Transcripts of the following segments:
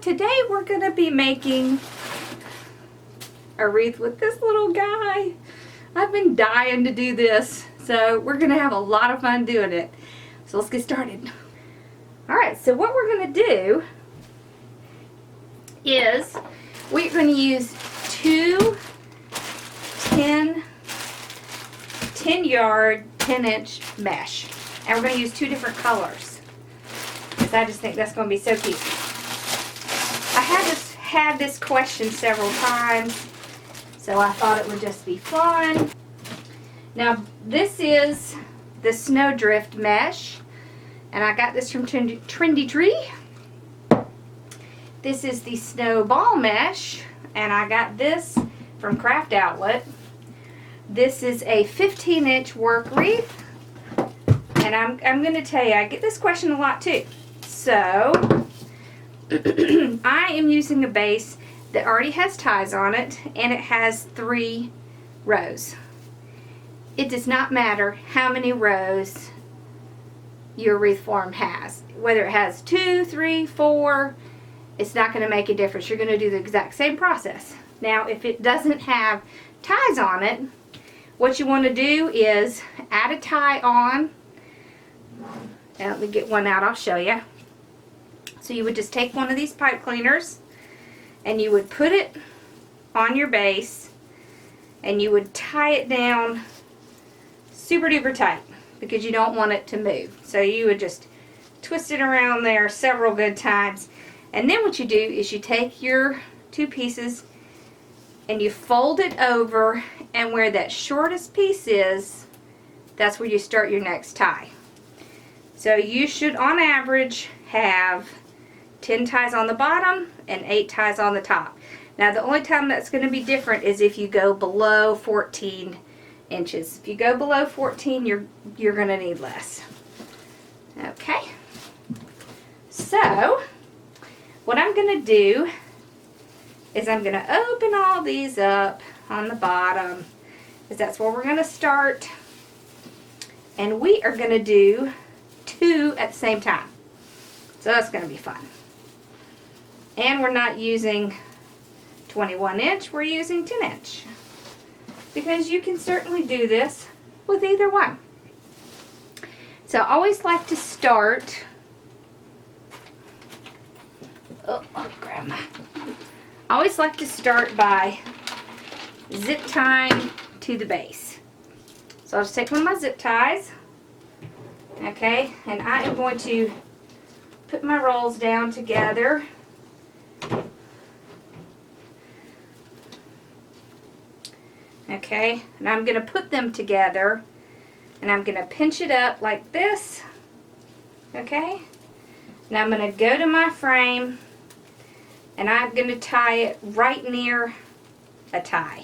today we're going to be making a wreath with this little guy. I've been dying to do this, so we're going to have a lot of fun doing it. So let's get started. Alright, so what we're going to do is we're going to use two 10-yard, 10-inch mesh. And we're going to use two different colors, because I just think that's going to be so cute. I had this question several times, so I thought it would just be fun. Now, this is the Snowdrift mesh, and I got this from Trendy. This is the Snowball mesh, and I got this from Craft Outlet. This is a 15-inch work wreath, and I'm going to tell you, I get this question a lot too. So, I am using a base that already has ties on it, and it has 3 rows. It does not matter how many rows your wreath form has. Whether it has 2, 3, 4, it's not going to make a difference. You're going to do the exact same process. Now, if it doesn't have ties on it, what you want to do is add a tie on. Now, let me get one out, I'll show you. So you would just take one of these pipe cleaners and you would put it on your base and you would tie it down super duper tight because you don't want it to move. So you would just twist it around there several good times. And then what you do is you take your 2 pieces and you fold it over, and where that shortest piece is, that's where you start your next tie. So you should on average have 10 ties on the bottom and 8 ties on the top. Now the only time that's going to be different is if you go below 14 inches. If you go below 14, you're going to need less. Okay. So what I'm going to do is I'm going to open all these up on the bottom, because that's where we're going to start. And we are going to do 2 at the same time. So that's going to be fun. And we're not using 21-inch, we're using 10-inch. Because you can certainly do this with either one. So I always like to start, I always like to start by zip tying to the base. So I'll just take one of my zip ties, okay, and I am going to put my rolls down together. Okay, and I'm going to put them together, and I'm going to pinch it up like this, okay, and I'm going to go to my frame, and I'm going to tie it right near a tie.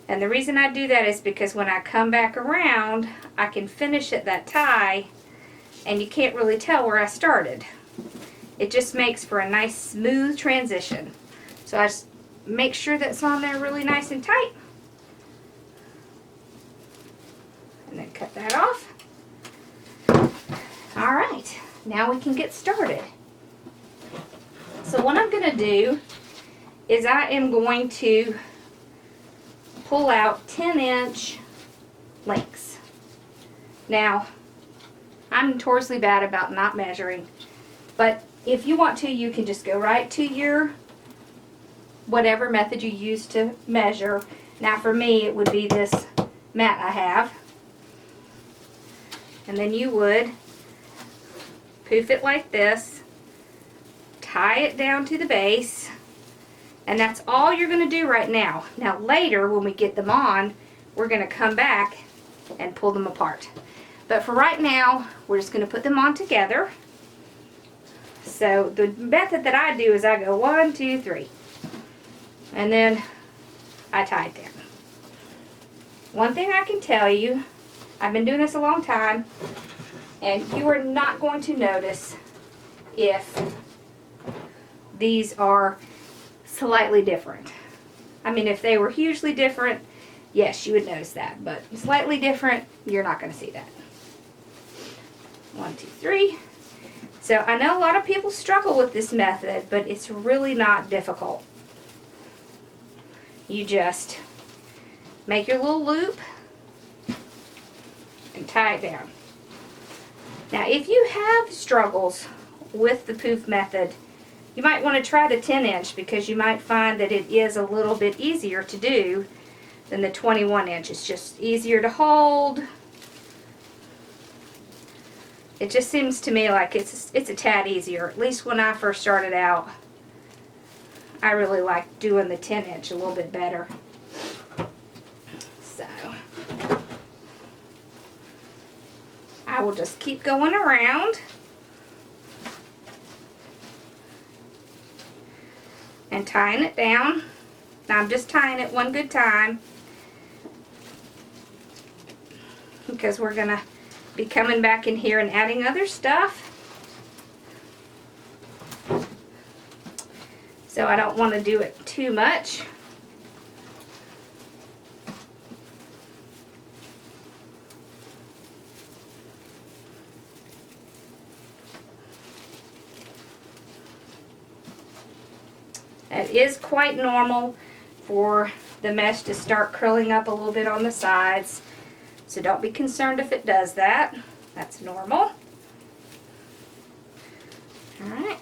And the reason I do that is because when I come back around, I can finish at that tie, and you can't really tell where I started. It just makes for a nice smooth transition. So I just make sure that's on there really nice and tight. And then cut that off. Alright, now we can get started. So what I'm going to do is I am going to pull out 10-inch links. Now, I'm notoriously bad about not measuring, but if you want to, you can just go right to your whatever method you use to measure. Now for me, it would be this mat I have. And then you would poof it like this, tie it down to the base, and that's all you're going to do right now. Now later, when we get them on, we're going to come back and pull them apart. But for right now, we're just going to put them on together. So the method that I do is I go 1, 2, 3. And then I tie it down. One thing I can tell you, I've been doing this a long time, and you are not going to notice if these are slightly different. I mean, if they were hugely different, yes, you would notice that. But slightly different, you're not going to see that. 1, 2, 3. So I know a lot of people struggle with this method, but it's really not difficult. You just make your little loop and tie it down. Now if you have struggles with the Pouf method, you might want to try the 10-inch because you might find that it is a little bit easier to do than the 21-inch. It's just easier to hold. It just seems to me like it's a tad easier. At least when I first started out, I really liked doing the 10-inch a little bit better. So I will just keep going around and tying it down. Now I'm just tying it one good time because we're gonna be coming back in here and adding other stuff. So I don't want to do it too much. It is quite normal for the mesh to start curling up a little bit on the sides. So don't be concerned if it does that. That's normal. Alright.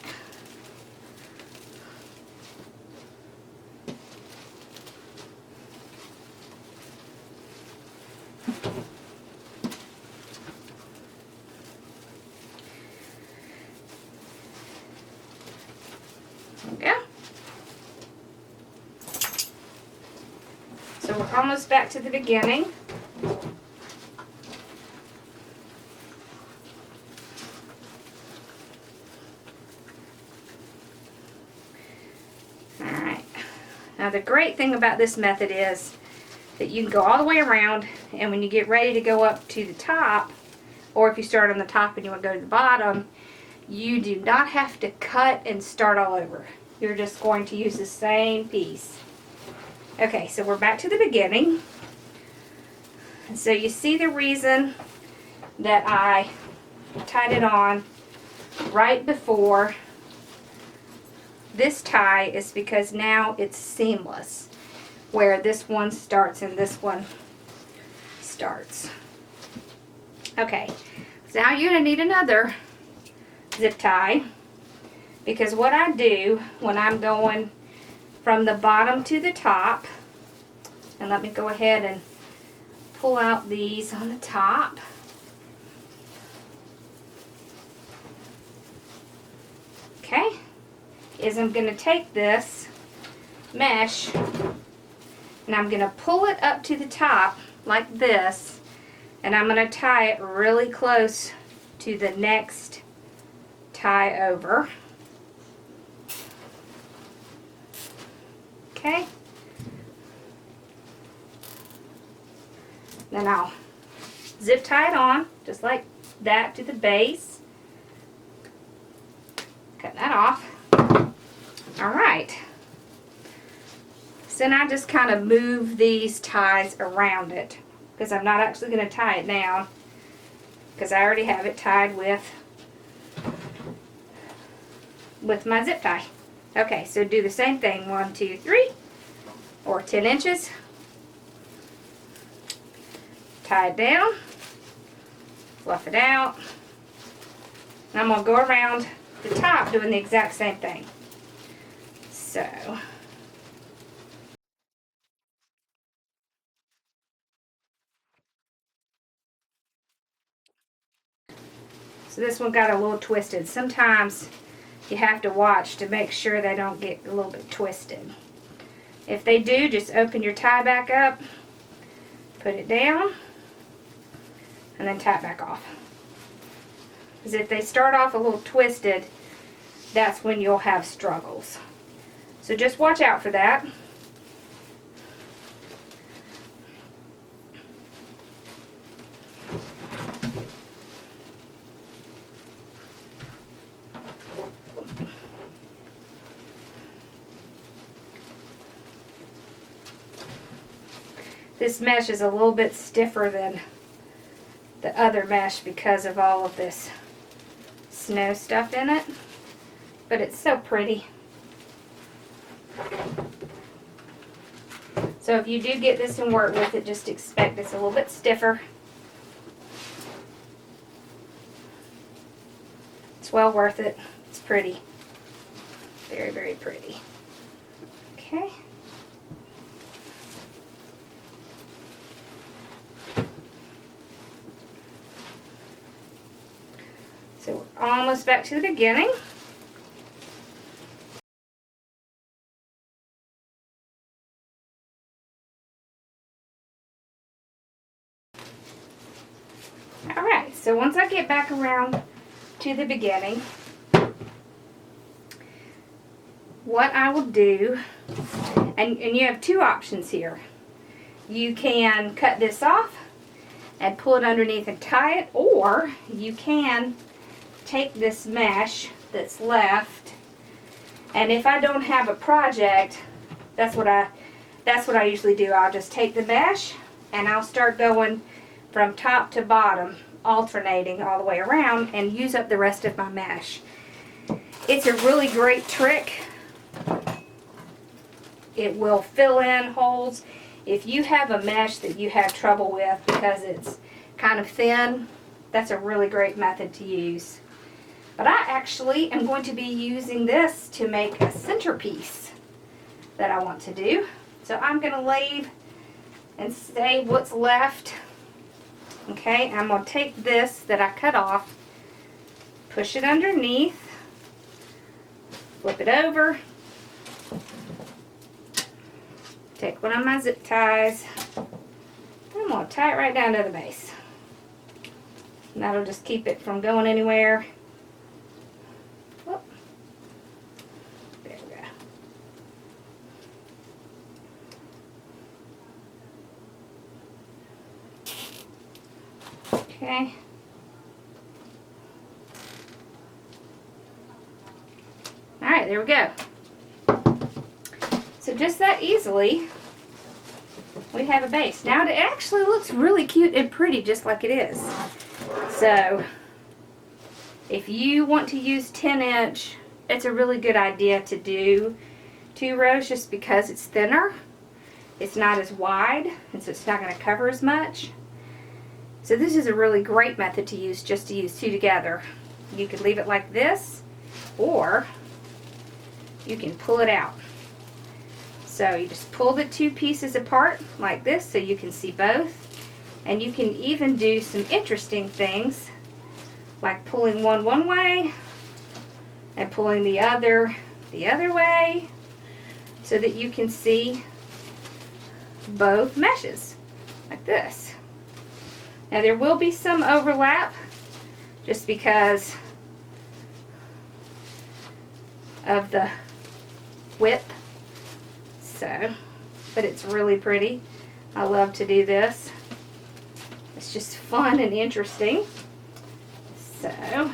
There we go. So we're almost back to the beginning. Now the great thing about this method is that you can go all the way around, and when you get ready to go up to the top, or if you start on the top and you want to go to the bottom, you do not have to cut and start all over. You're just going to use the same piece. Okay, so we're back to the beginning. And so you see the reason that I tied it on right before this tie is because now it's seamless, where this one starts and this one starts. Okay, so now you're going to need another zip tie, because what I do when I'm going from the bottom to the top, and let me go ahead and pull out these on the top. Okay, is I'm going to take this mesh and I'm going to pull it up to the top like this, and I'm going to tie it really close to the next tie over. Okay. Then I'll zip tie it on just like that to the base. Cut that off. Alright. So now I just kind of move these ties around it, because I'm not actually going to tie it down, because I already have it tied with my zip tie. Okay, so do the same thing. 1, 2, 3, or 10 inches. Tie it down, fluff it out, and I'm going to go around the top doing the exact same thing. So this one got a little twisted. Sometimes you have to watch to make sure they don't get a little bit twisted. If they do, just open your tie back up, put it down, and then tie it back off. Because if they start off a little twisted, that's when you'll have struggles. So just watch out for that. This mesh is a little bit stiffer than the other mesh because of all of this snow stuff in it, but it's so pretty. So if you do get this and work with it, just expect it's a little bit stiffer. It's well worth it. It's pretty. Very, very pretty. Okay. So we're almost back to the beginning. Alright, so once I get back around to the beginning, what I will do, and you have two options here. You can cut this off and pull it underneath and tie it, or you can take this mesh that's left, and if I don't have a project, that's what I usually do. I'll just take the mesh and I'll start going from top to bottom, alternating all the way around, and use up the rest of my mesh. It's a really great trick. It will fill in holes. If you have a mesh that you have trouble with because it's kind of thin, that's a really great method to use. But I actually am going to be using this to make a centerpiece that I want to do. So I'm going to leave and save what's left. Okay, I'm going to take this that I cut off, push it underneath, flip it over, take one of my zip ties, and I'm going to tie it right down to the base. And that'll just keep it from going anywhere. Whoop. There we go. Okay. Alright, there we go. So just that easily, we have a base. Now it actually looks really cute and pretty just like it is. So if you want to use 10-inch, it's a really good idea to do 2 rows just because it's thinner. It's not as wide, and so it's not going to cover as much. So this is a really great method to use, just to use 2 together. You could leave it like this, or you can pull it out. So you just pull the 2 pieces apart like this so you can see both. And you can even do some interesting things like pulling one way and pulling the other way so that you can see both meshes like this. Now there will be some overlap just because of the width. So, but it's really pretty. I love to do this. It's just fun and interesting. So,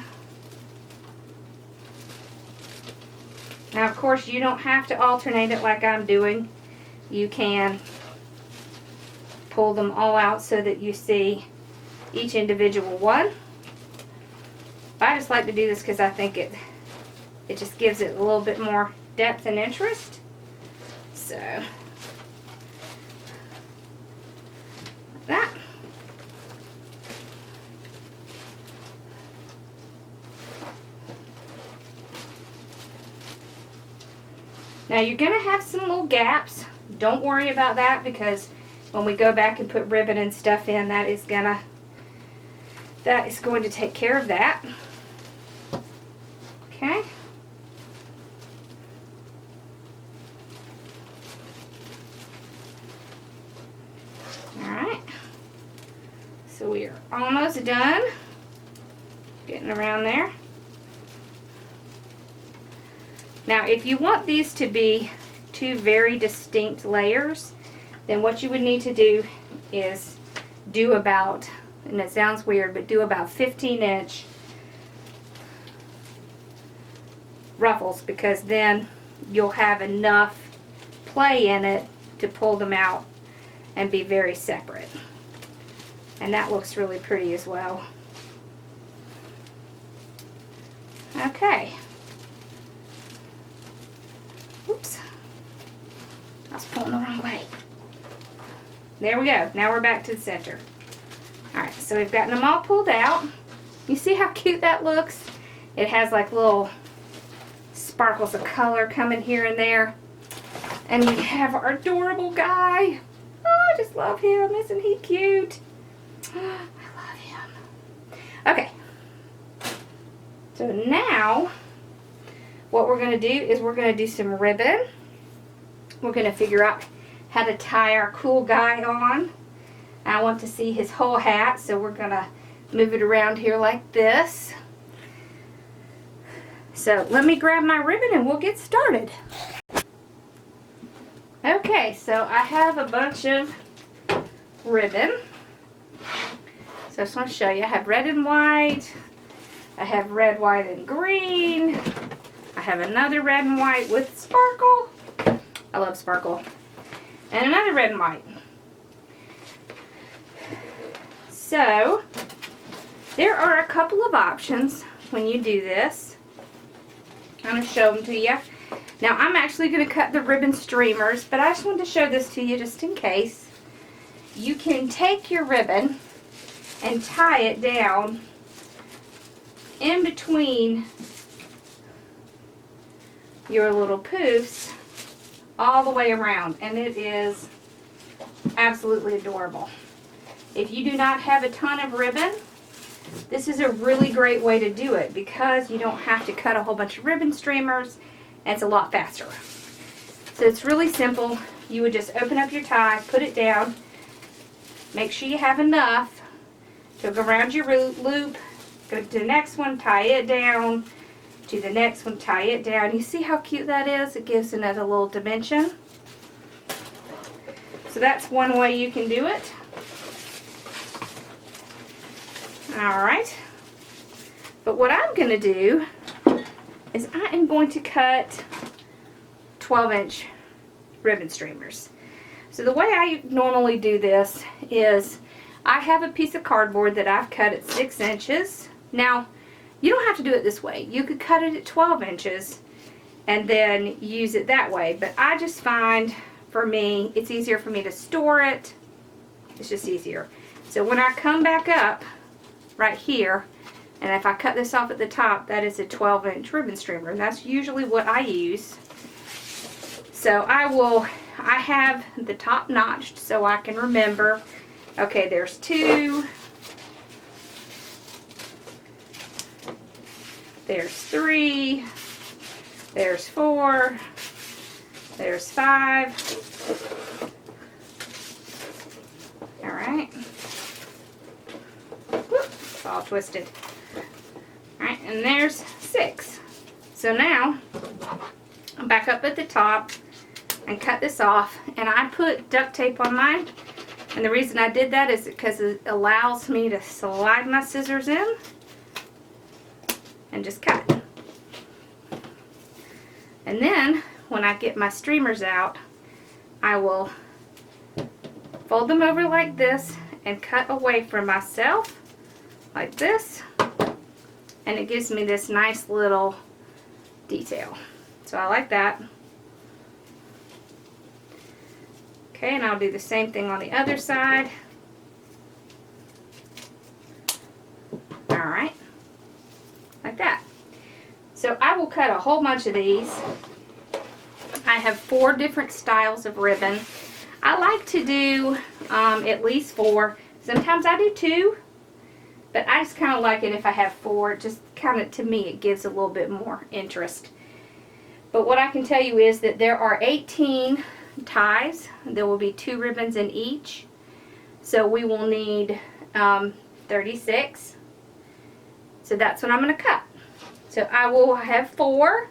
now of course you don't have to alternate it like I'm doing. You can pull them all out so that you see each individual one. But I just like to do this because I think it just gives it a little bit more depth and interest. So, like that. Now you're going to have some little gaps. Don't worry about that because when we go back and put ribbon and stuff in, that is going to take care of that. Okay. Alright. So we are almost done. Getting around there. Now if you want these to be 2 very distinct layers, then what you would need to do is do about, and it sounds weird, but do about 15-inch ruffles, because then you'll have enough play in it to pull them out and be very separate. And that looks really pretty as well. Okay. Oops. I was pulling the wrong way. There we go. Now we're back to the center. Alright, so we've gotten them all pulled out. You see how cute that looks? It has like little sparkles of color coming here and there. And we have our adorable guy. Oh, I just love him. Isn't he cute? I love him. Okay. So now, what we're going to do is we're going to do some ribbon. We're going to figure out how to tie our cool guy on. I want to see his whole hat, so we're going to move it around here like this. So let me grab my ribbon and we'll get started. Okay, so I have a bunch of ribbon. So I just want to show you. I have red and white. I have red, white, and green. I have another red and white with sparkle. I love sparkle. And another red and white. So, there are a couple of options when you do this. I'm going to show them to you. Now, I'm actually going to cut the ribbon streamers, but I just wanted to show this to you just in case. You can take your ribbon and tie it down in between your little poofs all the way around, and it is absolutely adorable. If you do not have a ton of ribbon, this is a really great way to do it because you don't have to cut a whole bunch of ribbon streamers, and it's a lot faster. So it's really simple. You would just open up your tie, put it down, make sure you have enough to go around your loop, go to the next one, tie it down, to the next one, tie it down. You see how cute that is? It gives another little dimension. So that's one way you can do it. Alright. But what I'm going to do is I am going to cut 12-inch ribbon streamers. So the way I normally do this is I have a piece of cardboard that I've cut at 6 inches. Now, you don't have to do it this way. You could cut it at 12 inches and then use it that way. But I just find, for me, it's easier for me to store it. It's just easier. So when I come back up right here, and if I cut this off at the top, that is a 12-inch ribbon streamer. And that's usually what I use. So I have the top notched so I can remember, okay, there's 2, there's 3, there's 4, there's 5. Alright. It's all twisted. Alright, and there's 6. So now, I'm back up at the top and cut this off. And I put duct tape on mine. And the reason I did that is because it allows me to slide my scissors in and just cut. And then, when I get my streamers out, I will fold them over like this and cut away from myself like this, and it gives me this nice little detail. So I like that. Okay, and I'll do the same thing on the other side. Alright, like that. So I will cut a whole bunch of these. I have 4 different styles of ribbon. I like to do at least 4. Sometimes I do 2. But I just kind of like it if I have 4. Just kind of, to me, it gives a little bit more interest. But what I can tell you is that there are 18 ties. There will be 2 ribbons in each. So we will need 36. So that's what I'm going to cut. So I will have 4.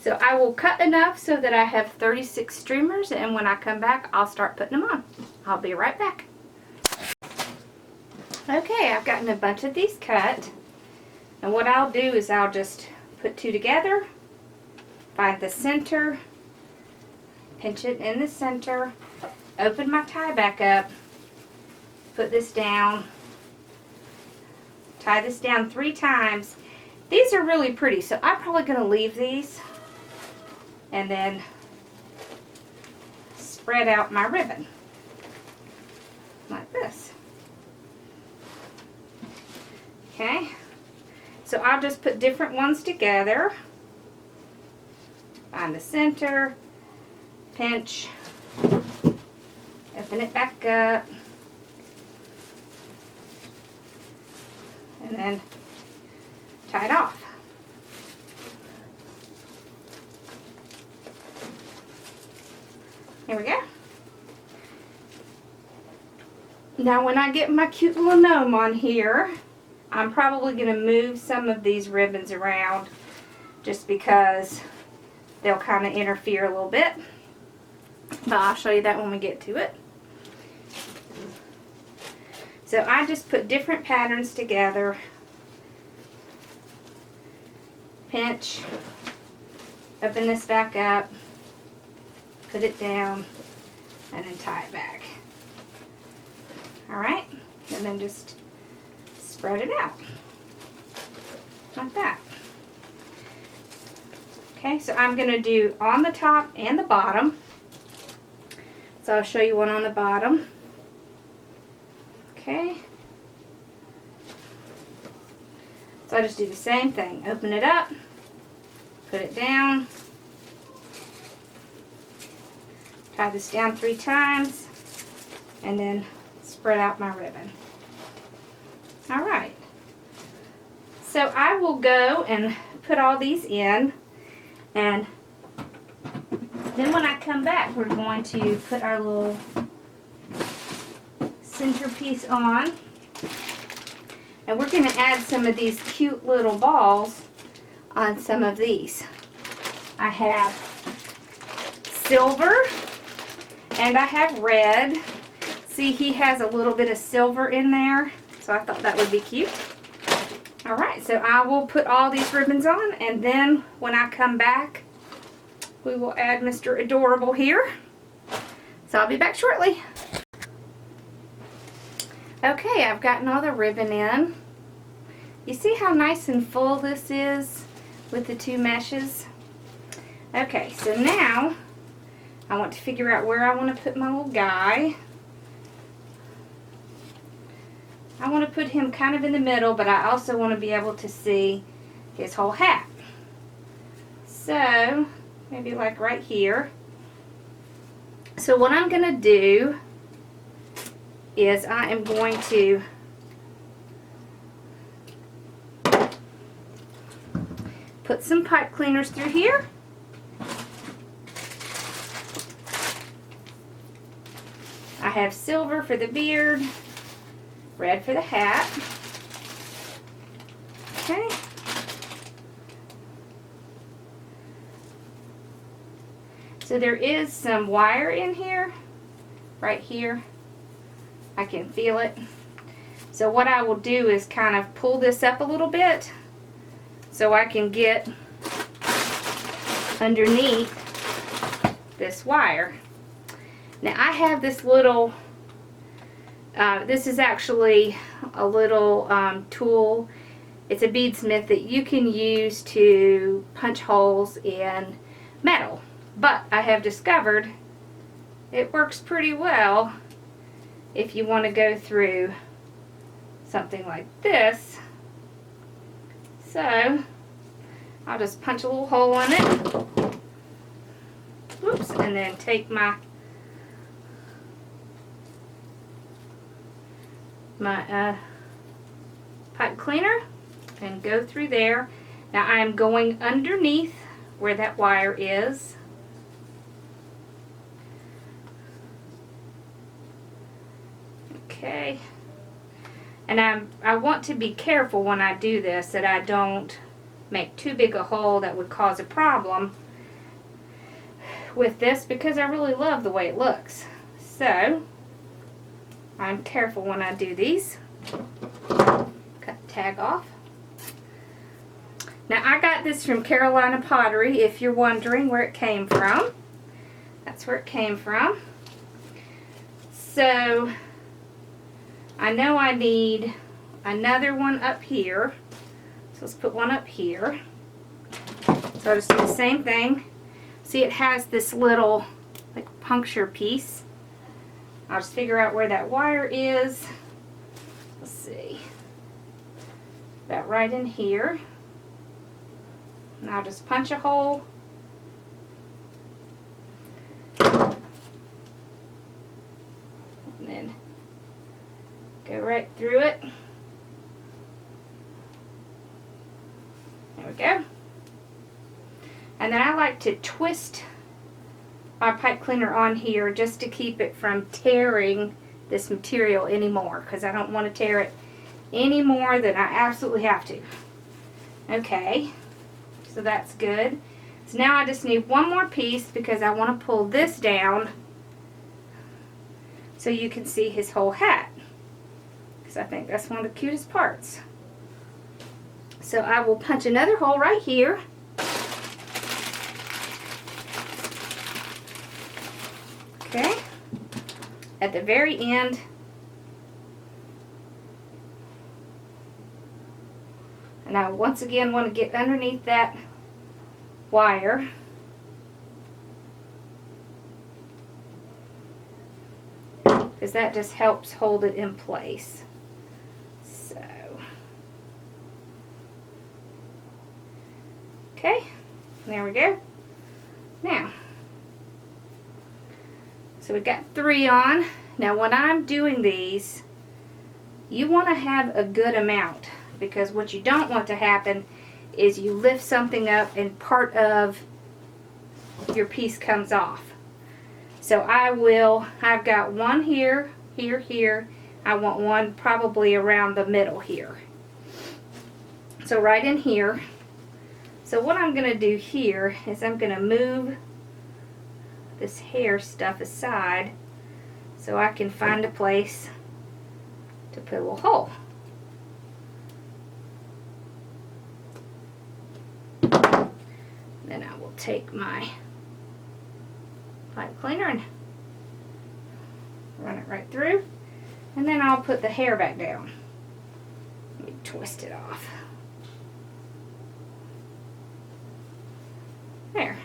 So I will cut enough so that I have 36 streamers. And when I come back, I'll start putting them on. I'll be right back. Okay, I've gotten a bunch of these cut, and what I'll do is I'll just put 2 together, find the center, pinch it in the center, open my tie back up, put this down, tie this down 3 times, These are really pretty, so I'm probably going to leave these and then spread out my ribbon like this. Okay, so I'll just put different ones together. Find the center, pinch, open it back up, and then tie it off. There we go. Now when I get my cute little gnome on here, I'm probably going to move some of these ribbons around just because they'll kind of interfere a little bit. But I'll show you that when we get to it. So I just put different patterns together. Pinch, open this back up, put it down, and then tie it back. Alright, and then just spread it out like that. Okay, so I'm going to do on the top and the bottom. So I'll show you one on the bottom. Okay. So I just do the same thing. Open it up, put it down, tie this down 3 times, and then spread out my ribbon. Alright. So I will go and put all these in, and then when I come back, we're going to put our little centerpiece on. And we're going to add some of these cute little balls on some of these. I have silver and I have red. See, he has a little bit of silver in there, so I thought that would be cute. Alright, so I will put all these ribbons on, and then when I come back, we will add Mr. Adorable here. So I'll be back shortly. Okay, I've gotten all the ribbon in. You see how nice and full this is with the 2 meshes? Okay, so now I want to figure out where I want to put my little guy. I want to put him kind of in the middle, but I also want to be able to see his whole hat. So, maybe like right here. So what I'm going to do is I am going to put some pipe cleaners through here. I have silver for the beard, red for the hat. Okay. So there is some wire in here, right here. I can feel it. So what I will do is kind of pull this up a little bit so I can get underneath this wire. Now I have this little, this is actually a little tool. It's a beadsmith that you can use to punch holes in metal. But I have discovered it works pretty well if you want to go through something like this. So I'll just punch a little hole in it. Oops, and then take my pipe cleaner and go through there. Now I'm going underneath where that wire is. Okay, and I want to be careful when I do this that I don't make too big a hole that would cause a problem with this, because I really love the way it looks. So I'm careful when I do these. Cut the tag off. Now I got this from Carolina Pottery, if you're wondering where it came from. That's where it came from. So I know I need another one up here. So let's put one up here. So I'll just do the same thing. See, it has this little like puncture piece. I'll just figure out where that wire is. Let's see. About right in here. And I'll just punch a hole. And then go right through it. There we go. And then I like to twist my pipe cleaner on here just to keep it from tearing this material anymore, because I don't want to tear it any more than I absolutely have to. Okay, so that's good. So now I just need one more piece because I want to pull this down so you can see his whole hat, because I think that's one of the cutest parts. So I will punch another hole right here. Okay, at the very end. And I once again want to get underneath that wire. Because that just helps hold it in place. So, okay, there we go. Now, so we've got 3 on. Now when I'm doing these, you want to have a good amount, because what you don't want to happen is you lift something up and part of your piece comes off. So I've got one here, here, here. I want one probably around the middle here. So right in here. So what I'm going to do here is I'm going to move this hair stuff aside so I can find a place to put a little hole. Then I will take my pipe cleaner and run it right through, and then I'll put the hair back down. Let me twist it off. There.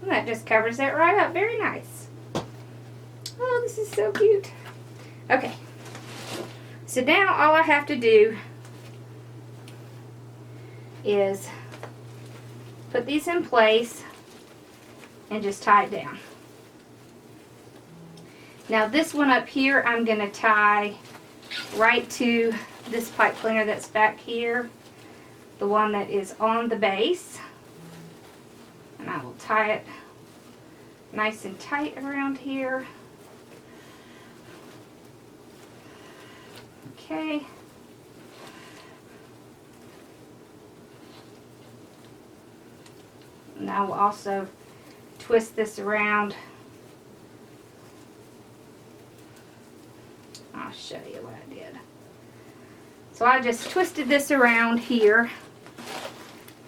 And that just covers that right up. Very nice. Oh, this is so cute. Okay. So now all I have to do is put these in place and just tie it down. Now this one up here I'm going to tie right to this pipe cleaner that's back here, the one that is on the base. And I will tie it nice and tight around here. Okay. And I will also twist this around. I'll show you what I did. So I just twisted this around here.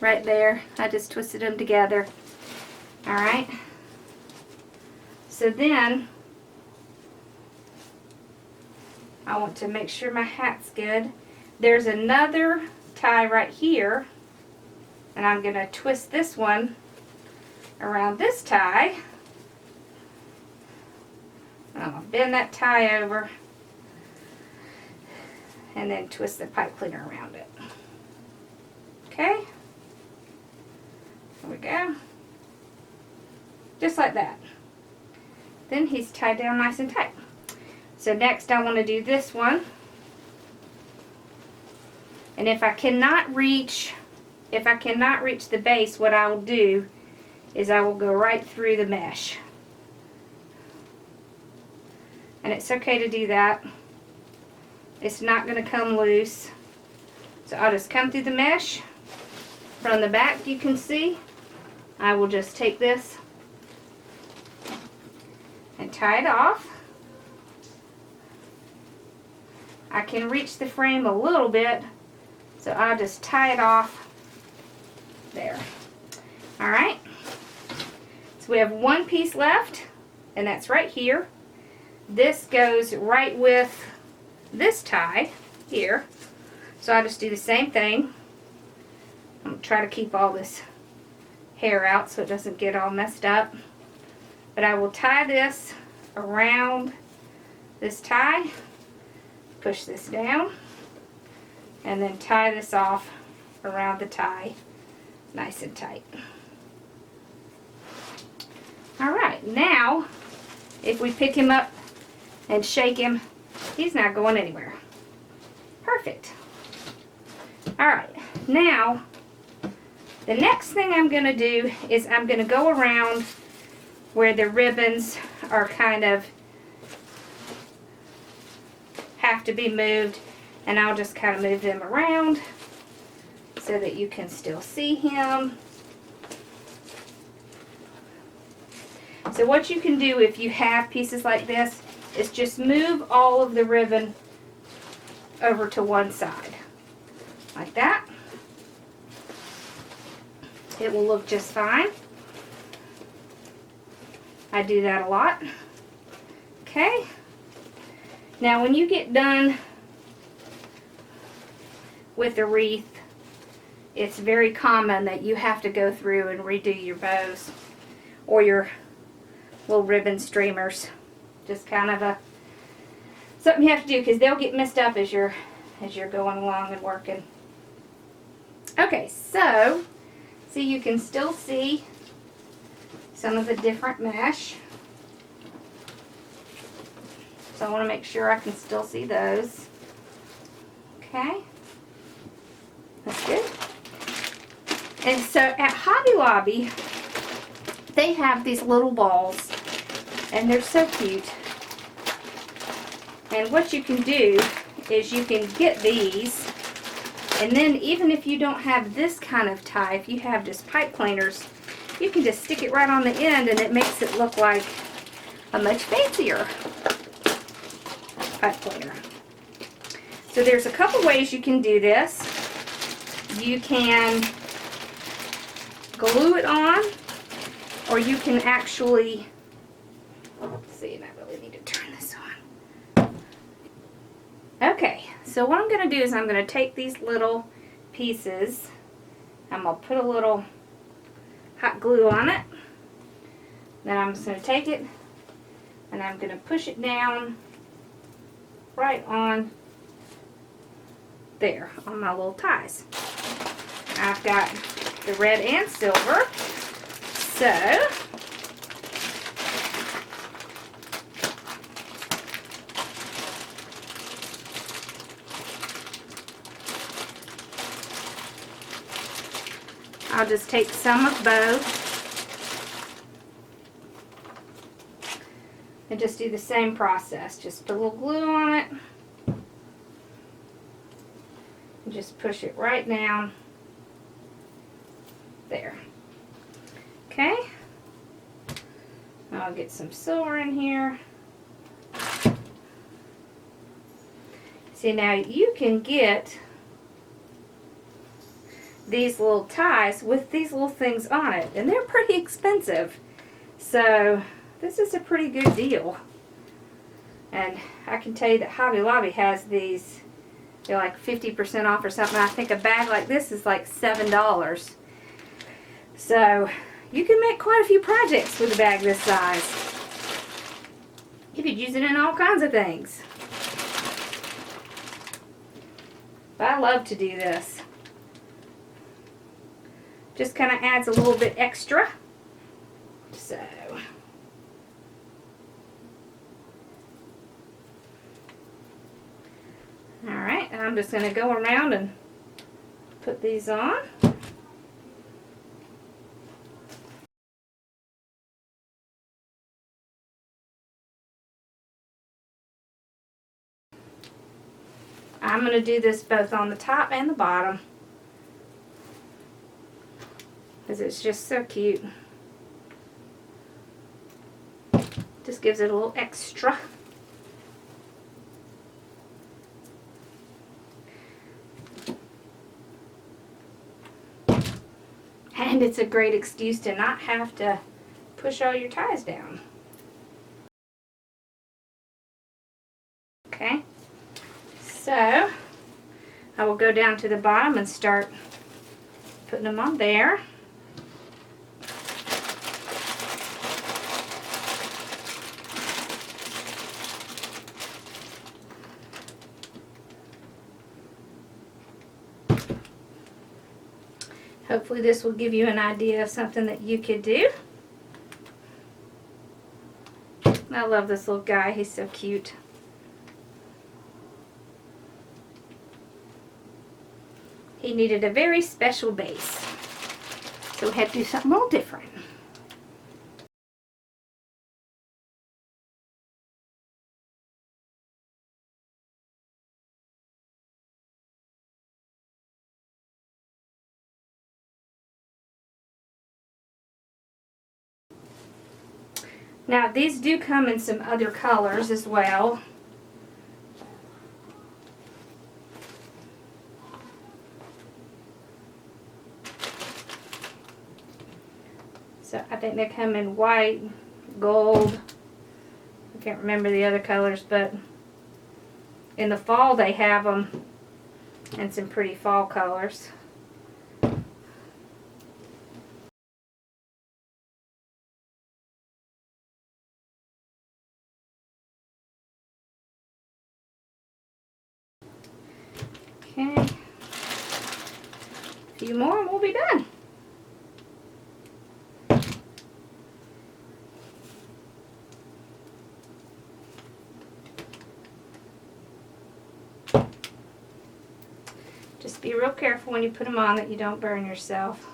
Right there. I just twisted them together. Alright. So then I want to make sure my hat's good. There's another tie right here, and I'm going to twist this one around this tie. I'm going to bend that tie over and then twist the pipe cleaner around it. Okay? There we go. Just like that. Then he's tied down nice and tight. So next I want to do this one. And if I cannot reach the base, what I will do is I will go right through the mesh. And it's okay to do that. It's not going to come loose. So I'll just come through the mesh. From the back you can see, I will just take this and tie it off. I can reach the frame a little bit, so I'll just tie it off there. Alright, so we have one piece left, and that's right here. This goes right with this tie here, so I'll just do the same thing. I'm going to try to keep all this hair out so it doesn't get all messed up. But I will tie this around this tie, push this down, and then tie this off around the tie nice and tight. Alright, now if we pick him up and shake him, he's not going anywhere. Perfect. Alright, now the next thing I'm going to do is I'm going to go around where the ribbons are kind of have to be moved, and I'll just kind of move them around so that you can still see him. So what you can do if you have pieces like this is just move all of the ribbon over to one side, like that. It will look just fine. I do that a lot. Okay. Now when you get done with the wreath, it's very common that you have to go through and redo your bows or your little ribbon streamers. Just kind of something you have to do because they'll get messed up as you're going along and working. Okay, so see, you can still see some of the different mesh. So I want to make sure I can still see those. Okay, that's good. And so at Hobby Lobby, they have these little balls, and they're so cute. And what you can do is you can get these, and then even if you don't have this kind of tie, if you have just pipe cleaners, you can just stick it right on the end, and it makes it look like a much fancier pipe cleaner. So there's a couple ways you can do this. You can glue it on, or you can actually, let's see, and I really need to turn this on. Okay, so what I'm going to do is I'm going to take these little pieces, I'm going to put a little hot glue on it, then I'm just going to take it and I'm going to push it down right on there on my little ties. I've got the red and silver, so I'll just take some of both and just do the same process. Just put a little glue on it and just push it right down there. Okay, I'll get some silver in here. See, now you can get these little ties with these little things on it, and they're pretty expensive, so this is a pretty good deal. And I can tell you that Hobby Lobby has these, they're like 50% off or something. I think a bag like this is like $7. So you can make quite a few projects with a bag this size. You could use it in all kinds of things. But I love to do this. Just kind of adds a little bit extra. So alright, and I'm just going to go around and put these on. I'm going to do this both on the top and the bottom, because it's just so cute. Just gives it a little extra. And it's a great excuse to not have to push all your ties down. Okay, so I will go down to the bottom and start putting them on there. Hopefully this will give you an idea of something that you could do. I love this little guy. He's so cute. He needed a very special base, so we had to do something a little different. Now these do come in some other colors as well. So I think they come in white, gold. I can't remember the other colors, but in the fall they have them in some pretty fall colors. Okay, a few more and we'll be done. Just be real careful when you put them on that you don't burn yourself,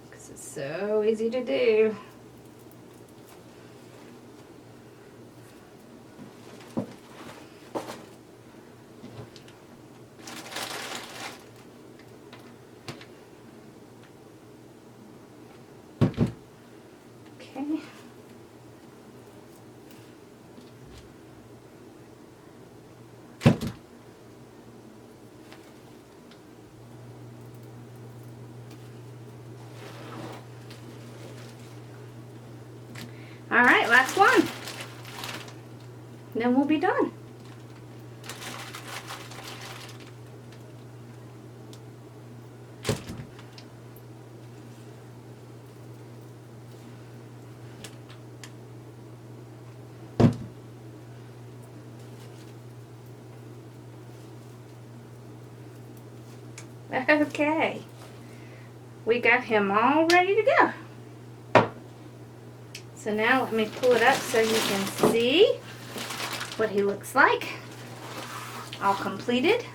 because it's so easy to do. Okay. All right, last one. Then we'll be done. Okay, we got him all ready to go. So now let me pull it up so you can see what he looks like. All completed.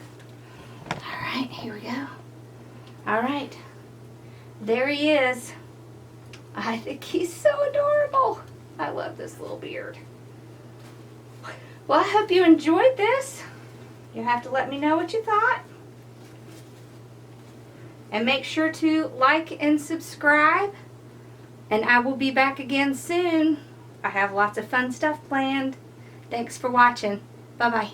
All right, here we go. All right, there he is. I think he's so adorable. I love this little beard. Well, I hope you enjoyed this. You'll have to let me know what you thought. And make sure to like and subscribe. And I will be back again soon. I have lots of fun stuff planned. Thanks for watching. Bye-bye.